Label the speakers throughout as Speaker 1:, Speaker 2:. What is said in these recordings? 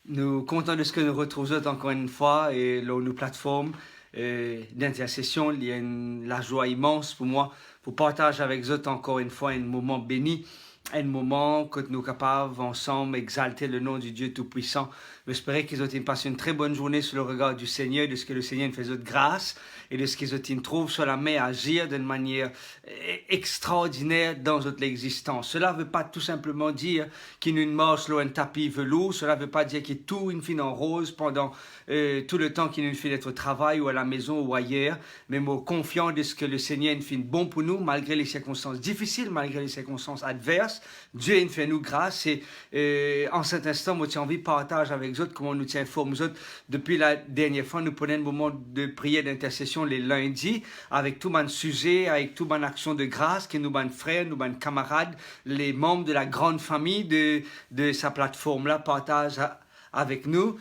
Speaker 1: Nous comptons de ce que nous retrouvons encore une fois et là, nos plateformes d'intercession. Il y a la joie immense pour moi pour partager avec vous encore une fois un moment béni, un moment que nous sommes capables ensemble exalter le nom du Dieu Tout-Puissant. J'espère qu'ils ont passé une très bonne journée sur le regard du Seigneur, de ce que le Seigneur nous fait de grâce et de ce qu'ils ont trouvé sur la main à agir d'une manière extraordinaire dans notre existence. Cela ne veut pas tout simplement dire qu'il nous marche sur un tapis velours. Cela ne veut pas dire qu'il est tout une fine en rose pendant tout le temps qu'il nous fait d'être au travail ou à la maison ou ailleurs. Mais moi, confiant de ce que le Seigneur nous fait bon pour nous, malgré les circonstances difficiles, malgré les circonstances adverses. Dieu nous fait nous grâce et en cet instant, moi, j'ai envie de partager avec vous comment nous tient informés. Depuis la dernière fois, nous prenons un moment de prière d'intercession les lundis avec tout mon sujet, avec tout mon action de grâce que nous, mon frères, nous, mon camarades, les membres de la grande famille de sa plateforme-là partagent avec nous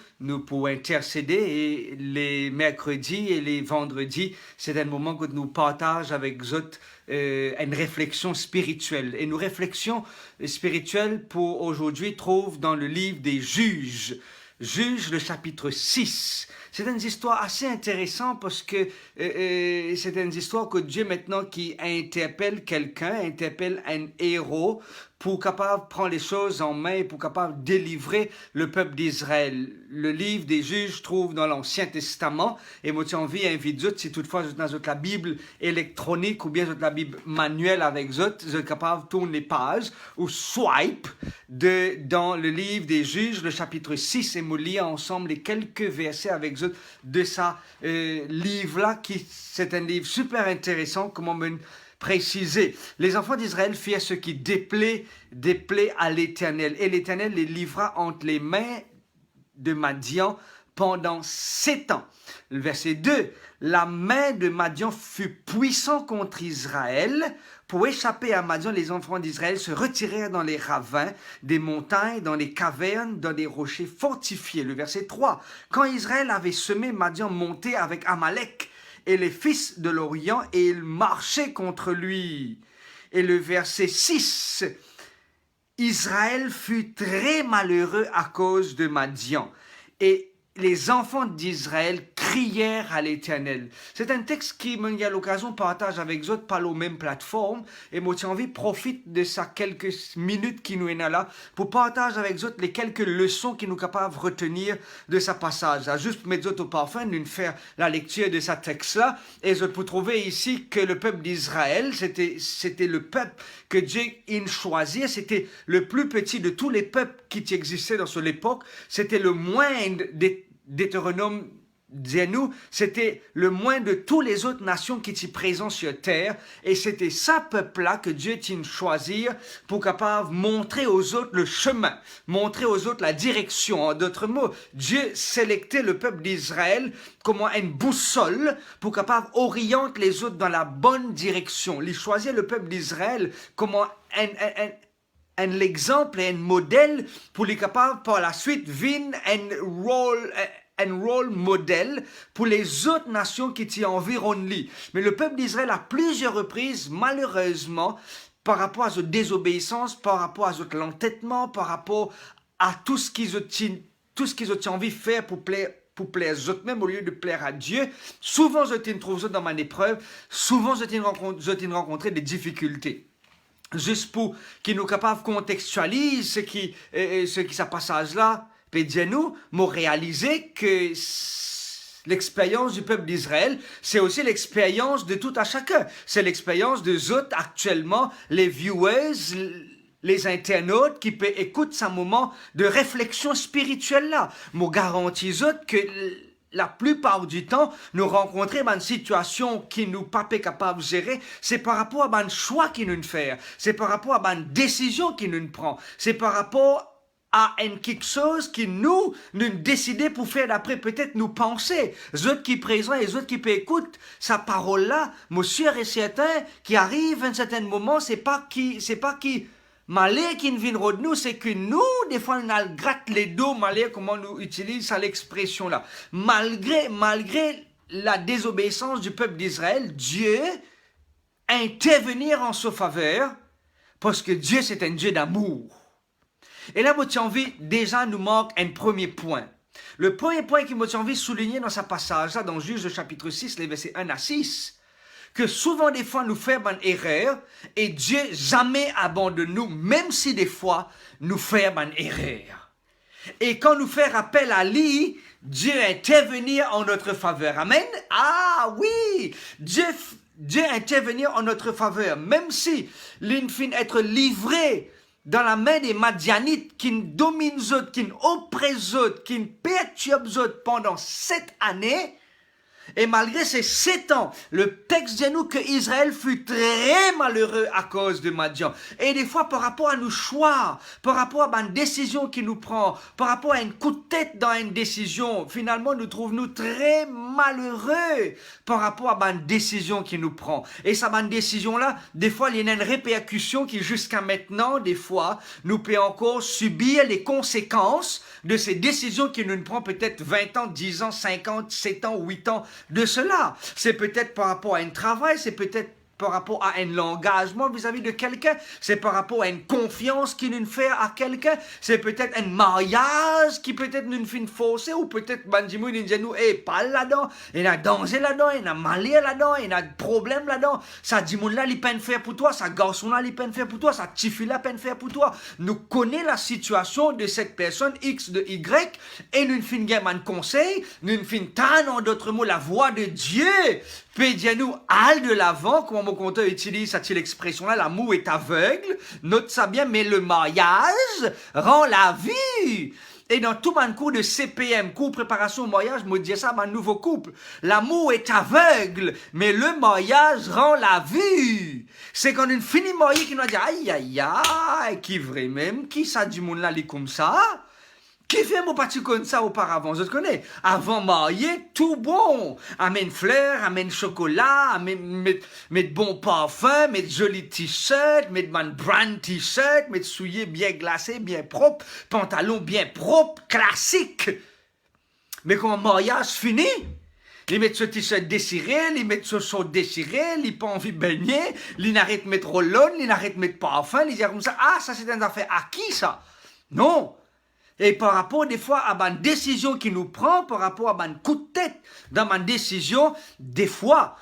Speaker 1: pouvons intercéder et les mercredis et les vendredis, c'est un moment que nous partageons avec vous une réflexion spirituelle. Et nos réflexions spirituelles pour aujourd'hui trouvent dans le livre des Juges. Juges, le chapitre 6. C'est une histoire assez intéressante parce que c'est une histoire que Dieu maintenant qui interpelle quelqu'un, interpelle un héros pour capable prendre les choses en main et pour capable délivrer le peuple d'Israël. Le livre des Juges trouve dans l'Ancien Testament et moi j'ai envie d'inviter si toutefois vous avez la Bible électronique ou bien vous avez la Bible manuelle avec vous êtes capable de tourner les pages ou swipe dans le livre des Juges, le chapitre 6 et nous lire ensemble les quelques versets avec vous de ce livre-là qui c'est un livre super intéressant comment préciser. Les enfants d'Israël firent ce qui déplaît à l'Éternel. Et l'Éternel les livra entre les mains de Madian pendant 7 ans. Le verset 2. La main de Madian fut puissante contre Israël. Pour échapper à Madian, les enfants d'Israël se retirèrent dans les ravins des montagnes, dans les cavernes, dans des rochers fortifiés. Le verset 3. Quand Israël avait semé, Madian montait avec Amalek et les fils de l'Orient, et ils marchaient contre lui. Et le verset 6, Israël fut très malheureux à cause de Madian. Et les enfants d'Israël crièrent à l'Éternel. C'est un texte qui, il y a l'occasion, partage avec vous par la même plateforme. Et moi, j'ai envie profite de ça quelques minutes qui nous est là pour partager avec vous les quelques leçons qui nous capables de retenir de ce passage. Juste mettre au parfum, nous faire la lecture de ce texte-là. Et je peux trouver ici que le peuple d'Israël, c'était le peuple que Dieu a choisi. C'était le plus petit de tous les peuples qui existaient dans cette époque. C'était le moindre des Deutéronome dis-nous, c'était le moins de toutes les autres nations qui étaient présentes sur terre, et c'était ça peuple-là que Dieu tient choisi pour capable montrer aux autres le chemin, montrer aux autres la direction. En d'autres mots, Dieu sélectait le peuple d'Israël comme une boussole pour capable orienter les autres dans la bonne direction. Il choisit le peuple d'Israël comme un exemple et un modèle pour les capables par la suite vivre un rôle modèle pour les autres nations qui t'y environnent. Mais le peuple d'Israël, à plusieurs reprises, malheureusement, par rapport à cette désobéissance, par rapport à cet entêtement, par rapport à tout ce qu'ils ont envie de faire pour plaire aux autres, même au lieu de plaire à Dieu, souvent je trouve dans mon épreuve, souvent je rencontré des difficultés. Juste pour qu'ils nous capables de contextualiser ce qui ce passage-là, puis nous, m'ont réalisé que l'expérience du peuple d'Israël, c'est aussi l'expérience de tout à chacun. C'est l'expérience de autres actuellement, les viewers, les internautes qui peuvent écouter ce moment de réflexion spirituelle là. M'ont garanti que la plupart du temps, nous rencontrer une situation qui nous pas capable de gérer, c'est par rapport à un choix qui nous fait, c'est par rapport à une décision qui nous prend, c'est par rapport à quelque chose qui nous décidons pour faire d'après peut-être nous penser. Les autres qui présent et les autres qui écoutent sa parole-là, mon sûr et certain, qui arrive à un certain moment, c'est pas qui malheur qui vient de nous, c'est que nous, des fois, on gratte les dos, malheur, comment nous utilise ça l'expression-là. Malgré la désobéissance du peuple d'Israël, Dieu intervenir en sa faveur, parce que Dieu, c'est un Dieu d'amour. Et là, moi, j'ai envie, déjà, nous manque un premier point. Le premier point qui m'a envie de souligner dans ce passage-là, dans Juge chapitre 6, les versets 1 à 6, que souvent des fois nous faisons une erreur et Dieu jamais abandonne nous, même si des fois nous faisons une erreur. Et quand nous faisons appel à lui, Dieu intervenir en notre faveur. Amen. Ah oui, Dieu intervenir en notre faveur, même si l'infini être livré dans la main des Madianites qui dominent eux, qui oppressent eux, qui perturbent eux pendant 7 années. Et malgré ces 7 ans, le texte dit nous que Israël fut très malheureux à cause de Madian. Et des fois, par rapport à nos choix, par rapport à une décision qu'il nous prend, par rapport à un coup de tête dans une décision, finalement, nous trouvons très malheureux par rapport à une décision qu'il nous prend. Et ça, une décision-là, des fois, il y a une répercussion qui, jusqu'à maintenant, des fois, nous peut encore subir les conséquences de ces décisions qui nous prend peut-être 20 ans, 10 ans, 50, 7 ans, 8 ans de cela. C'est peut-être par rapport à un travail, c'est peut-être par rapport à un engagement vis-à-vis de quelqu'un, c'est par rapport à une confiance qu'il nous fait à quelqu'un, c'est peut-être un mariage qui peut-être nous fait fausser, ou peut-être Banjimou nous dit nous, pas là-dedans, il y a danger là-dedans, il y a malheur là-dedans, il y a problème là-dedans, ça dit mon là, il peine faire pour toi, ça garçon là, il peine faire pour toi, ça tifi là, peine faire pour toi. Nous connaissons la situation de cette personne X de Y, et nous fin gagne un conseil, nous fin tan en d'autres mots la voix de Dieu, puis dire nous, al de l'avant, comme mon compteur utilise cette expression-là, l'amour est aveugle, note ça bien, mais le mariage rend la vie. Et dans tout mon cours de CPM, cours préparation au mariage, je me dis ça à mon nouveau couple. L'amour est aveugle, mais le mariage rend la vie. C'est quand une finie mariée qui nous dit, aïe, aïe, aïe, qui vrai même, qui ça du monde là, les comme ça? Qui fait mon parti comme ça auparavant? Je te connais. Avant marié, tout bon. Amène fleurs, amène chocolat, amène mettre bon parfum, mettre joli t-shirt, mettre man brand t-shirt, mettre souliers bien glacés, bien propres, pantalon bien propre, classique. Mais quand le mariage finit, ils mettent ce t-shirt déchiré, ils mettent ce chaud déchiré, ils pas envie de baigner, ils n'arrêtent de mettre rollon, ils n'arrêtent de mettre parfum, ils disent comme ça, ah, ça c'est une affaire à qui ça? Non. Et par rapport des fois à une décision qui nous prend, par rapport à un coup de tête dans ma décision, des fois,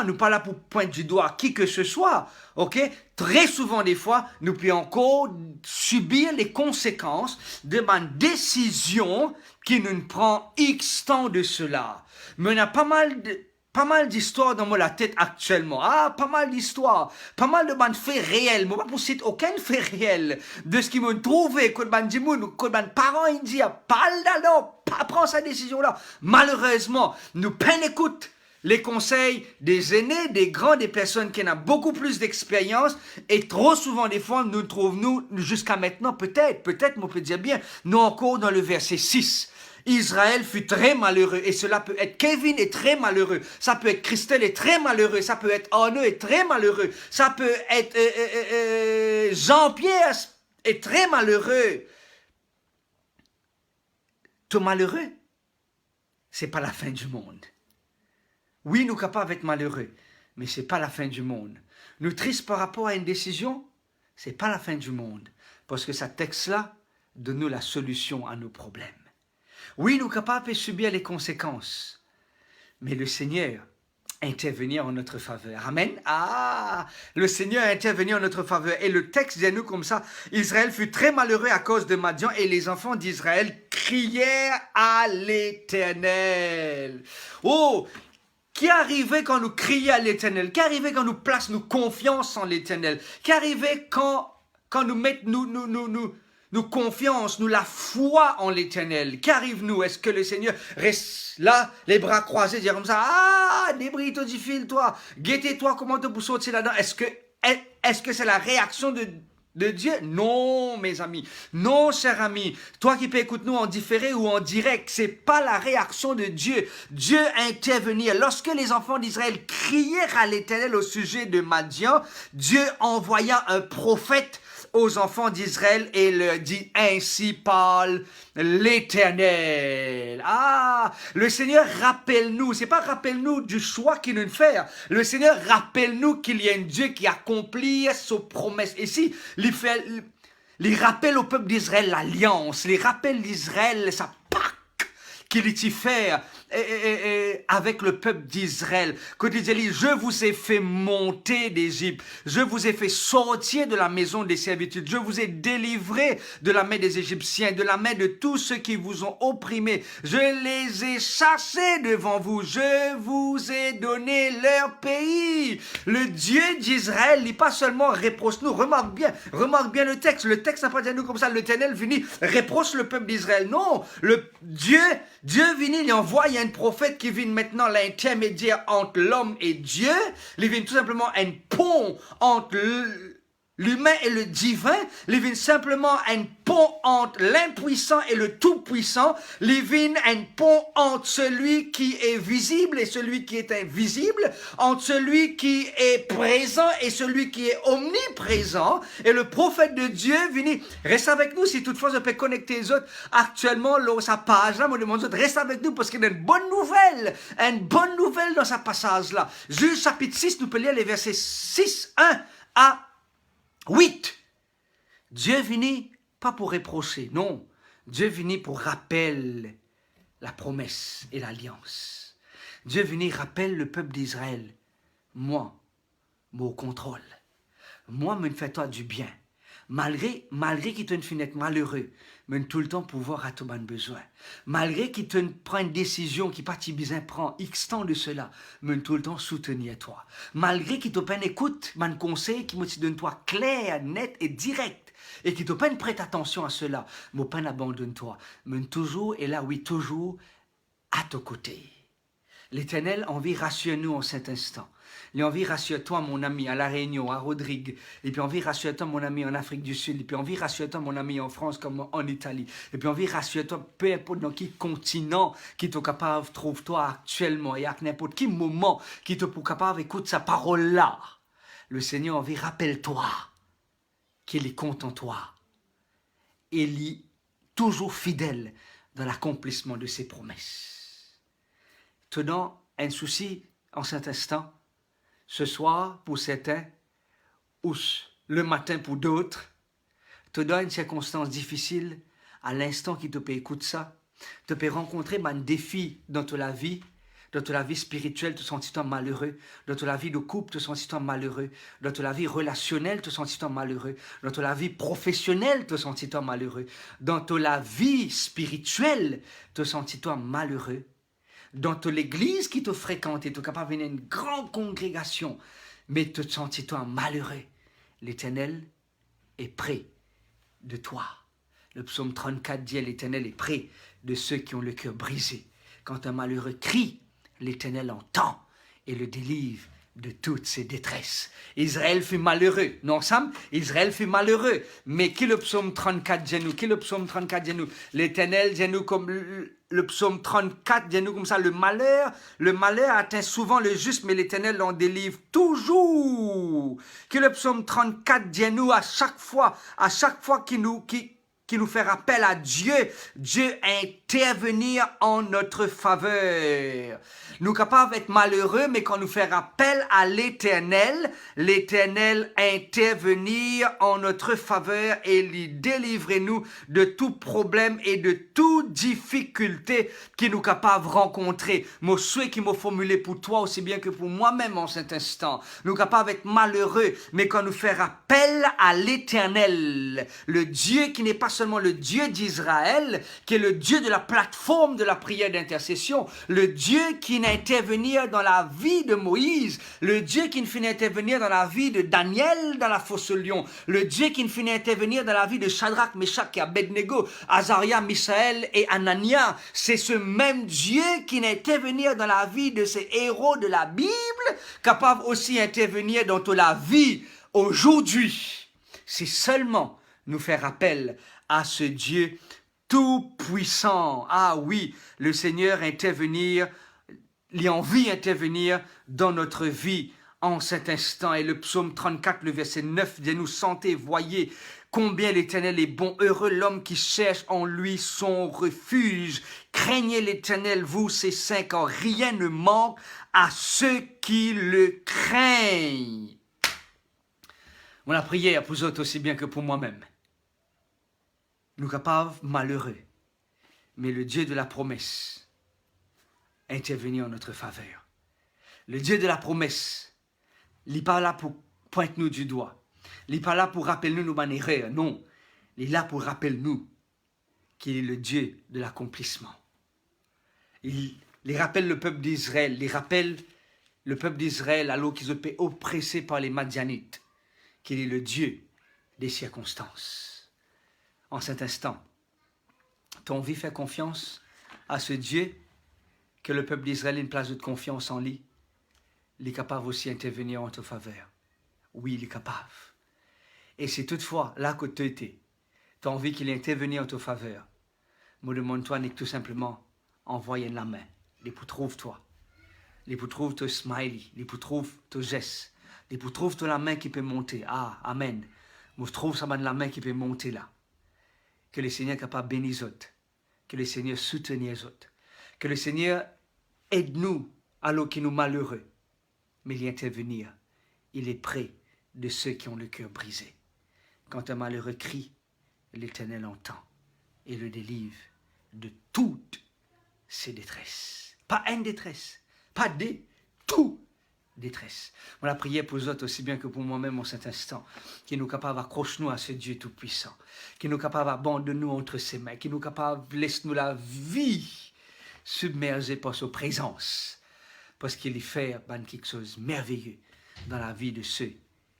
Speaker 1: nous pas là pour pointer du doigt qui que ce soit, ok? Très souvent des fois, nous pouvons encore subir les conséquences de ma décision qui nous prend X temps de cela. Mais on a pas mal d'histoires dans la tête actuellement. Ah, pas mal d'histoires. Pas mal de faits réels. Moi, pas citer aucun fait réel de ce qu'ils m'ont trouvé. Quand mes parents, ils disent, pas là, pas prendre cette décision-là. Malheureusement, nous peine écoute les conseils des aînés, des grands, des personnes qui ont beaucoup plus d'expérience. Et trop souvent, des fois, nous trouvons, jusqu'à maintenant, peut-être, on peut dire bien, nous encore dans le verset 6. Israël fut très malheureux, et cela peut être Kevin est très malheureux, ça peut être Christelle est très malheureux, ça peut être Arnaud est très malheureux, ça peut être Jean-Pierre est très malheureux. Tout malheureux, c'est pas la fin du monde. Oui, nous sommes capables d'être malheureux, mais c'est pas la fin du monde. Nous tristes par rapport à une décision, c'est pas la fin du monde, parce que ce texte-là donne nous la solution à nos problèmes. Oui, nous sommes capables de subir les conséquences, mais le Seigneur intervenir en notre faveur. Amen. Ah, le Seigneur intervenir en notre faveur. Et le texte dit nous comme ça, Israël fut très malheureux à cause de Madian et les enfants d'Israël crièrent à l'Éternel. Oh, qui arrivait quand nous crions à l'Éternel? Qui arrivait quand nous plaçons nos confiance en l'Éternel? Qui arrivait quand nous mettons nous confiance, nous la foi en l'Éternel? Qu'arrive-nous? Est-ce que le Seigneur reste là, les bras croisés, dire comme ça, ah, débris-toi du fil, toi, guettez-toi, comment te pousser sortir là-dedans? Est-ce que c'est la réaction de Dieu? Non, mes amis. Non, cher ami. Toi qui peux écouter nous en différé ou en direct, c'est pas la réaction de Dieu. Dieu intervenir. Lorsque les enfants d'Israël crièrent à l'Éternel au sujet de Madian, Dieu envoya un prophète aux enfants d'Israël et leur dit, ainsi parle l'Éternel. Ah, le Seigneur rappelle-nous, c'est pas rappelle-nous du choix qu'il nous fait. Le Seigneur rappelle-nous qu'il y a un Dieu qui accomplit ses promesses. Et si, Les rappelle au peuple d'Israël l'alliance, les rappelle d'Israël sa Pâque qu'il y fait avec le peuple d'Israël. Quand il dit, je vous ai fait monter d'Égypte, je vous ai fait sortir de la maison des servitudes, je vous ai délivré de la main des Égyptiens, de la main de tous ceux qui vous ont opprimés, je les ai chassés devant vous, je vous ai donné leur pays. Le Dieu d'Israël n'est pas seulement reproche nous, remarque bien le texte n'a pas dit à nous comme ça, l'Éternel venu reproche le peuple d'Israël, non, le Dieu vient, il envoie un prophète qui vient maintenant l'intermédiaire entre l'homme et Dieu. Il vient tout simplement un pont entre l'humain et le divin. Il vient simplement un pont entre l'impuissant et le tout-puissant. Il vient un pont entre celui qui est visible et celui qui est invisible, entre celui qui est présent et celui qui est omniprésent. Et le prophète de Dieu vient, reste avec nous si toutefois je peux connecter les autres actuellement là, sa page là, moi demande aux autres, reste avec nous parce qu'il y a une bonne nouvelle dans sa passage là. Juge chapitre 6, nous pouvons lire les versets 6, 1 à 8. Dieu vient pas pour reprocher, non. Dieu vient pour rappeler la promesse et l'alliance. Dieu vient rappeler le peuple d'Israël. Moi au contrôle. Moi, me fais toi du bien. Malgré qu'il te fait être malheureux, mais tout le temps pouvoir à tout bon besoin. Malgré qu'il te prend une décision qui parti bien prend X temps de cela, mais tout le temps soutenir toi. Malgré qu'il te prenne écoute, mon conseil qui me donne toi clair, net et direct, et qui te prenne prête attention à cela, mais pas abandonne toi, mais toujours et là oui toujours à ton côté. L'Éternel envie rassure-nous en cet instant. Il a envie rassure-toi mon ami à La Réunion, à Rodrigue. Et puis envie rassure-toi mon ami en Afrique du Sud. Et puis envie rassure-toi mon ami en France comme en Italie. Et puis envie rassure-toi peu importe dans quel continent qui t'est capable trouve-toi actuellement et à n'importe quel moment qui t'est capable écoute sa parole là. Le Seigneur envie rappelle-toi qu'il est content en toi. Il est toujours fidèle dans l'accomplissement de ses promesses. Te donne un souci en cet instant. Ce soir pour certains, ou le matin pour d'autres, te donne une circonstance difficile, à l'instant qui te peut écouter ça, te peut rencontrer un défi dans ta vie spirituelle, te sens-tu malheureux, dans ta vie de couple, te sens-tu malheureux, dans ta vie relationnelle, te sens-tu malheureux, dans ta vie professionnelle, te sens-tu malheureux, dans ta vie spirituelle, te sens-tu malheureux. Dans l'église qui te fréquente et tu es capable de venir à une grande congrégation, mais te sens-tu malheureux, l'Éternel est près de toi. Le psaume 34 dit, l'Éternel est près de ceux qui ont le cœur brisé. Quand un malheureux crie, l'Éternel entend et le délivre de toutes ses détresses. Israël fut malheureux. Nous ensemble, Israël fut malheureux. Mais qui le psaume 34 dit nous? Qui le psaume 34 dit nous? L'Éternel dit nous comme le psaume 34 dit nous comme ça. Le malheur atteint souvent le juste, mais l'Éternel l'en délivre toujours. Qui le psaume 34 dit nous à chaque fois qu'il nous fait appel à Dieu intervenir en notre faveur. Nous sommes capables d'être malheureux, mais quand nous fait appel à l'Éternel intervenir en notre faveur et lui délivrer nous de tout problème et de toute difficulté qui nous capables de rencontrer. Mon souhait qui m'a formulé pour toi aussi bien que pour moi-même en cet instant. Nous sommes capables d'être malheureux, mais quand nous fait appel à l'Éternel, le Dieu qui n'est pas seulement le Dieu d'Israël, qui est le Dieu de la plateforme de la prière d'intercession, le Dieu qui intervenir dans la vie de Moïse, le Dieu qui finit intervenir dans la vie de Daniel dans la fosse au lion, le Dieu qui finit intervenir dans la vie de Shadrach, Meshach et Abednego, Azaria, Misaël et Anania. C'est ce même Dieu qui intervenir dans la vie de ces héros de la Bible, capable aussi d'intervenir dans toute la vie aujourd'hui. Si seulement nous faire appel à ce Dieu tout-puissant. Ah oui, le Seigneur intervenir, il a envie d'intervenir dans notre vie en cet instant. Et le psaume 34, le verset 9, dit nous sentez, voyez combien l'Éternel est bon, heureux l'homme qui cherche en lui son refuge. Craignez l'Éternel, vous ses saints, car rien ne manque à ceux qui le craignent. Mon prière pour vous autres aussi bien que pour moi-même. nous capables malheureux. Mais le Dieu de la promesse intervenir en notre faveur. Le Dieu de la promesse, il n'est pas là pour pointer nous du doigt. Il n'est pas là pour rappeler nous nos erreurs. Non, il est là pour rappeler nous qu'il est le Dieu de l'accomplissement. Il rappelle le peuple d'Israël, il rappelle le peuple d'Israël alors qu'ils étaient oppressés par les Madianites, qu'il est le Dieu des circonstances. En cet instant, tu as envie de faire confiance à ce Dieu que le peuple d'Israël a une place de confiance en lui. Il est capable aussi d'intervenir en ta faveur. Oui, il est capable. Et si toutefois, là que tu étais, tu as envie qu'il intervienne en ta faveur, me demande-toi n'est que tout simplement envoyer la main. Les pour trouve-toi. Les pour trouve ton smiley. Les pour trouve ton geste. Les pour trouve la main qui peut monter. Ah, amen. Moi, je trouve ça la main qui peut monter là. Que le Seigneur est capable de bénir les autres. Que le Seigneur soutienne les autres. Que le Seigneur aide-nous alors qu'il nous malheureux. Mais il intervenir. Il est près de ceux qui ont le cœur brisé. Quand un malheureux crie, l'Éternel entend et le délivre de toutes ses détresses. Pas une détresse, pas des, tout détresse. On a prié pour les autres aussi bien que pour moi-même en cet instant, qui nous capable d'accrocher nous à ce Dieu tout-puissant, qui nous capable d'abandonner nous entre ses mains, qui nous capable de laisser nous la vie submergée par sa présence, parce qu'il y fait quelque chose de merveilleux dans la vie de ceux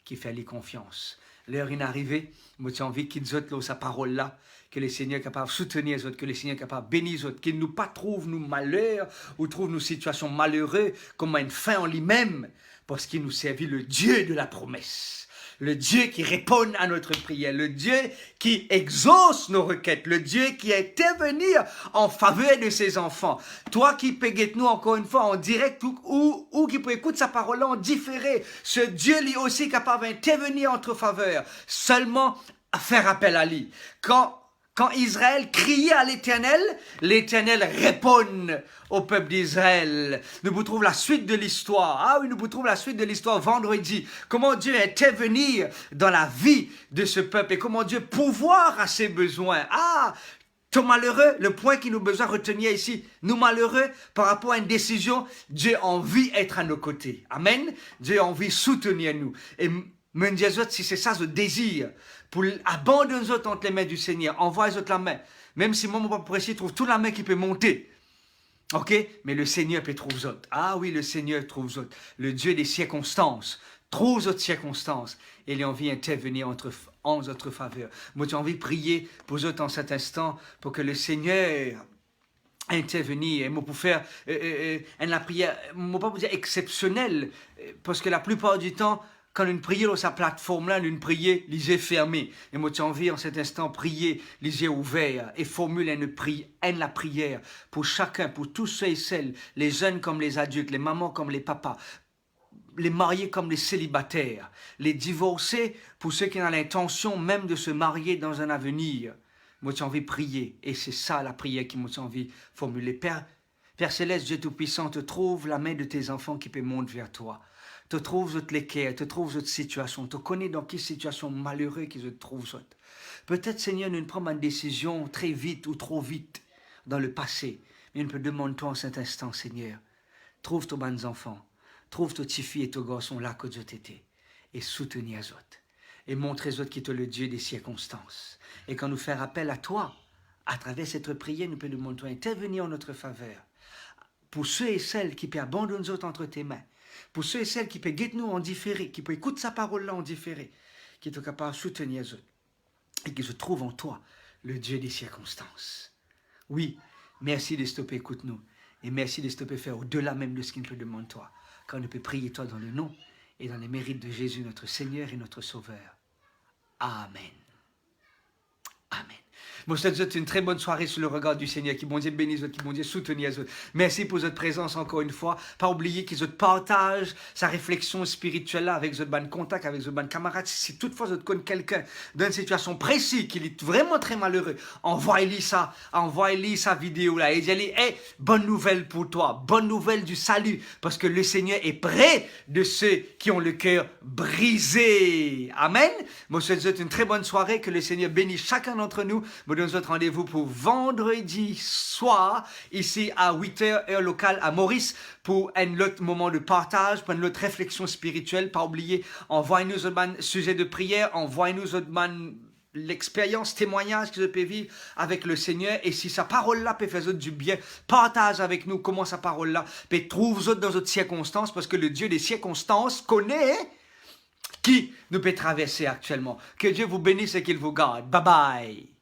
Speaker 1: qui font lui confiance. L'heure est arrivée, moi j'ai envie qu'ils autres sa parole là, que le Seigneur est capable de soutenir les autres, que le Seigneur est capable de bénir les autres, qu'il ne nous pas trouve nous malheurs ou trouve nos situations malheureuses comme une fin en lui-même, parce qu'il nous servit le Dieu de la promesse. Le Dieu qui répond à notre prière, le Dieu qui exauce nos requêtes, le Dieu qui est intervenir en faveur de ses enfants. Toi qui peux nous encore une fois en direct ou qui peut écouter sa parole en différé, ce Dieu lui aussi capable d'intervenir en notre faveur, seulement à faire appel à lui. Quand Israël criait à l'Éternel, l'Éternel répond au peuple d'Israël. Nous vous trouvons la suite de l'histoire. Ah oui, nous vous trouvons la suite de l'histoire vendredi. Comment Dieu est intervenir dans la vie de ce peuple et comment Dieu pourvoir à ses besoins. Ah, tout malheureux, le point qui nous besoin retenir ici, nous malheureux par rapport à une décision, Dieu a envie d'être à nos côtés. Amen. Dieu a envie de soutenir nous. Et me dire si c'est ça le désir, pour abandonner les autres entre les mains du Seigneur, envoie les autres la main. Même si moi, mon papa précis trouve toute la main qui peut monter. Ok? Mais le Seigneur peut trouver les autres. Ah oui, le Seigneur trouve les autres. Le Dieu des circonstances trouve les autres circonstances. Et il a envie d'intervenir en notre faveur. Moi, j'ai envie de prier pour les autres en cet instant, pour que le Seigneur intervenir. Et moi, pour faire une prière, moi, pas vous dire exceptionnelle, parce que la plupart du temps, quand une prière sur sa plateforme-là, une prière, les yeux fermés. Et moi, j'ai envie en cet instant prier, les yeux ouverts, et formuler la prière pour chacun, pour tous ceux et celles, les jeunes comme les adultes, les mamans comme les papas, les mariés comme les célibataires, les divorcés pour ceux qui ont l'intention même de se marier dans un avenir. Moi, j'ai envie de prier, et c'est ça la prière qui m'a envie de formuler. Père Céleste, Dieu Tout-Puissant, te trouve la main de tes enfants qui peut monter vers toi. Te trouves autres l'équerre, te trouves autres situations, te connais dans quelle situation malheureuse qu'ils se trouvent. Peut-être, Seigneur, nous prenons une décision très vite ou trop vite dans le passé. Mais nous peut demander-toi en cet instant, Seigneur, trouve tes bons enfants, trouve tes petites filles et tes garçons là que Dieu t'était, et soutenir les autres. Et montre aux autres qui est le Dieu des circonstances. Et quand nous faisons appel à toi, à travers cette prière, nous peut demander toi intervenir en notre faveur. Pour ceux et celles qui peuvent abandonner les autres entre tes mains, pour ceux et celles qui peuvent guetter nous en différé, qui peuvent écouter sa parole-là en différé, qui sont capables de soutenir les autres, et qui se trouvent en toi, le Dieu des circonstances. Oui, merci de stopper, écoute-nous, et merci de stopper faire au-delà même de ce qu'il peut demander toi, car nous peut prier toi dans le nom et dans les mérites de Jésus, notre Seigneur et notre Sauveur. Amen. Amen. Moi, je te souhaite une très bonne soirée sous le regard du Seigneur. Qui bon Dieu bénisse, qui bon Dieu soutenir. Merci pour votre présence encore une fois. Pas oublier qu'ils partagent sa réflexion spirituelle là avec votre bon contact, avec votre bon camarade. Si toutefois vous connaissez quelqu'un dans une situation précise, qui est vraiment très malheureux, envoyez-lui sa vidéo là et dis-lui, hey, bonne nouvelle pour toi, bonne nouvelle du salut, parce que le Seigneur est près de ceux qui ont le cœur brisé. Amen. Moi, je te souhaite une très bonne soirée, que le Seigneur bénisse chacun d'entre nous. vous donne notre rendez-vous pour vendredi soir, ici à 8h, heure locale à Maurice, pour un autre moment de partage, pour une autre réflexion spirituelle. Pas oublier, envoyez-nous un sujet de prière, envoyez-nous un l'expérience, témoignage que je peux vivre avec le Seigneur. Et si sa parole-là peut faire du bien, partage avec nous comment sa parole-là peut trouver dans d'autres circonstances, parce que le Dieu des circonstances connaît qui nous peut traverser actuellement. Que Dieu vous bénisse et qu'il vous garde. Bye bye.